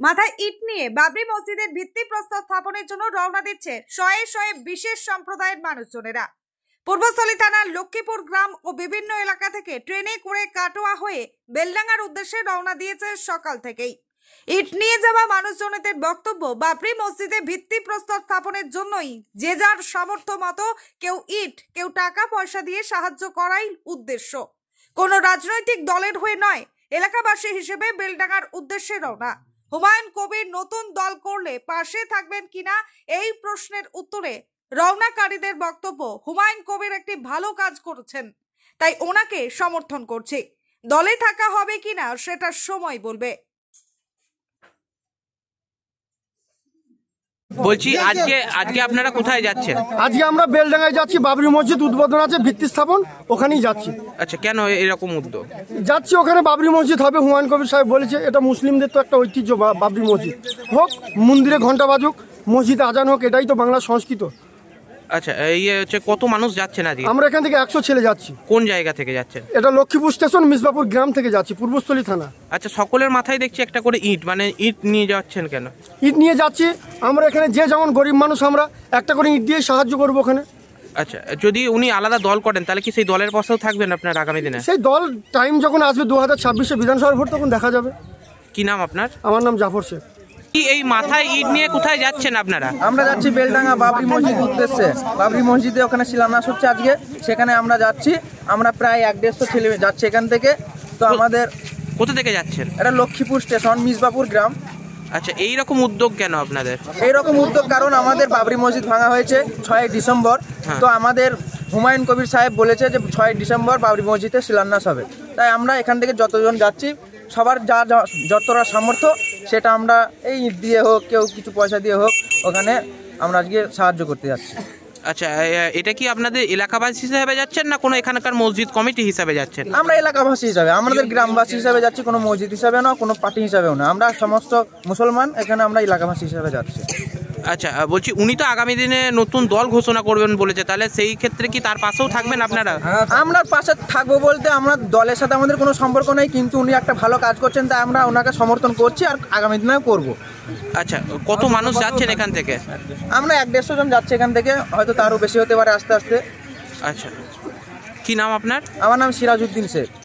মাথায় ইট নিয়ে বাবরি মসজিদের ভিত্তিপ্রস্তর স্থাপনের জন্য রওনা দিচ্ছে শয়ে শয়ে বিশেষ সম্প্রদায়ের মানুষজনেরা। পূর্বস্থলী থানার লক্ষ্মীপুর গ্রাম ও বিভিন্ন এলাকা থেকে ট্রেনে করে কাটোয়া হয়ে বেলডাঙ্গার উদ্দেশ্যে রওনা দিয়েছে সকাল থেকেই। ইট নিয়ে যাওয়া মানুষজনদের বক্তব্য, বাবরি মসজিদে ভিত্তিপ্রস্তর স্থাপনের জন্যই যে যার সামর্থ্য মতো কেউ ইট, কেউ টাকা পয়সা দিয়ে সাহায্য করাই উদ্দেশ্য। কোনো রাজনৈতিক দলের হয়ে নয়, এলাকাবাসী হিসেবে বেলডাঙ্গার উদ্দেশ্যে রওনা। হুমায়ুন কবির নতুন দল করলে পাশে থাকবেন কিনা এই প্রশ্নের উত্তরে রওনাকারীদের বক্তব্য, হুমায়ুন কবির একটি ভালো কাজ করেছেন, তাই ওনাকে সমর্থন করছে। দলে থাকা হবে কিনা সেটা সময় বলবে। বলছি আজকে আপনারা কোথায় যাচ্ছেন? আজকে আমরা বেলডাঙ্গায় যাচ্ছি, বাবরি মসজিদ উদ্বোধন আছে, ভিত্তি স্থাপন, ওখানেই যাচ্ছি। আচ্ছা, কেন এরকম উদ্যোগ? যাচ্ছি ওখানে বাবরি মসজিদ হবে, হুমায়ুন কবির সাহেব বলেছে, এটা মুসলিমদের তো একটা ঐতিহ্য, বাবরি মসজিদ হোক, মন্দিরে ঘন্টা বাজুক, মসজিদে আজান হোক, এটাই তো বাংলার সংস্কৃত। আচ্ছা, এই হচ্ছে কত মানুষ যাচ্ছেন আজকে? আমরা এখান থেকে 100 ছেলে যাচ্ছি। কোন জায়গা থেকে যাচ্ছেন? এটা লক্ষ্মীপুর স্টেশন, মিসবাপুর গ্রাম থেকে যাচ্ছি, পূর্বস্থলী থানা। আচ্ছা, সকলের মাথায় দেখছি একটা করে ইট, মানে ইট নিয়ে যাচ্ছেন কেন? ইট নিয়ে যাচ্ছি আমরা, এখানে যে যেমন গরিব মানুষ আমরা একটা করে ইট দিয়ে সাহায্য করবো ওখানে। আচ্ছা, যদি উনি আলাদা দল করেন তাহলে কি সেই দলের পাশেও থাকবেন আপনার আগামী দিনে? সেই দল টাইম যখন আসবে 2026-এ বিধানসভা ভোট, তখন দেখা যাবে। কি নাম আপনার? আমার নাম জাফর শেখ। এই মাথায় ইট নিয়ে কোথায় যাচ্ছেন আপনারা? আমরা যাচ্ছি বেলডাঙ্গা বাবরি মসজিদ উদ্দেশ্যে। বাবরি মসজিদে ওখানে শিলান্যাস হচ্ছে আজকে, সেখানে আমরা যাচ্ছি। আমরা প্রায় 150 ছেলে যাচ্ছি এখান থেকে। তো আমাদের কোথা থেকে যাচ্ছেন? এটা লক্ষ্মীপুর স্টেশন, মিসবাপুর গ্রাম। আচ্ছা, এই রকম উদ্যোগ কেন আপনাদের? এইরকম উদ্যোগ কারণ আমাদের বাবরি মসজিদ ভাঙা হয়েছে 6 ডিসেম্বর। তো আমাদের হুমায়ুন কবির সাহেব বলেছে যে 6 ডিসেম্বর বাবরি মসজিদে শিলান্যাস হবে। তাই আমরা এখান থেকে যতজন যাচ্ছি, সবার যতটা সামর্থ্য সেটা আমরা এই ইট দিয়ে হোক, কেউ কিছু পয়সা দিয়ে হোক, ওখানে আমরা আজকে সাহায্য করতে যাচ্ছি। আচ্ছা, এটা কি আপনাদের এলাকাবাসী হিসেবে যাচ্ছেন না কোনো এখানকার মসজিদ কমিটি হিসাবে যাচ্ছেন? আমরা এলাকাবাসী হিসাবে, আমাদের গ্রামবাসী হিসাবে যাচ্ছি, কোনো মসজিদ হিসাবে না, কোনো পার্টি হিসাবেও না। আমরা সমস্ত মুসলমান, এখানে আমরা এলাকাবাসী হিসাবে যাচ্ছি। আচ্ছা, বলছি উনি তো আগামী দিনে নতুন দল ঘোষণা করবেন বলেছে, তাহলে সেই ক্ষেত্রে কি তার পাশেও থাকবেন আপনারা? আমরা পাশে থাকবো বলতে, আমরা দলের সাথে আমাদের কোনো সম্পর্ক নেই, কিন্তু উনি একটা ভালো কাজ করছেন, তাই আমরা ওনাকে সমর্থন করছি আর আগামী দিনেও করব। আচ্ছা, কত মানুষ যাচ্ছেন এখান থেকে? আমরা 150 জন যাচ্ছি এখান থেকে, হয়তো তারও বেশি হতে পারে আস্তে আস্তে। আচ্ছা, কি নাম আপনার? আমার নাম সিরাজউদ্দিন শেখ।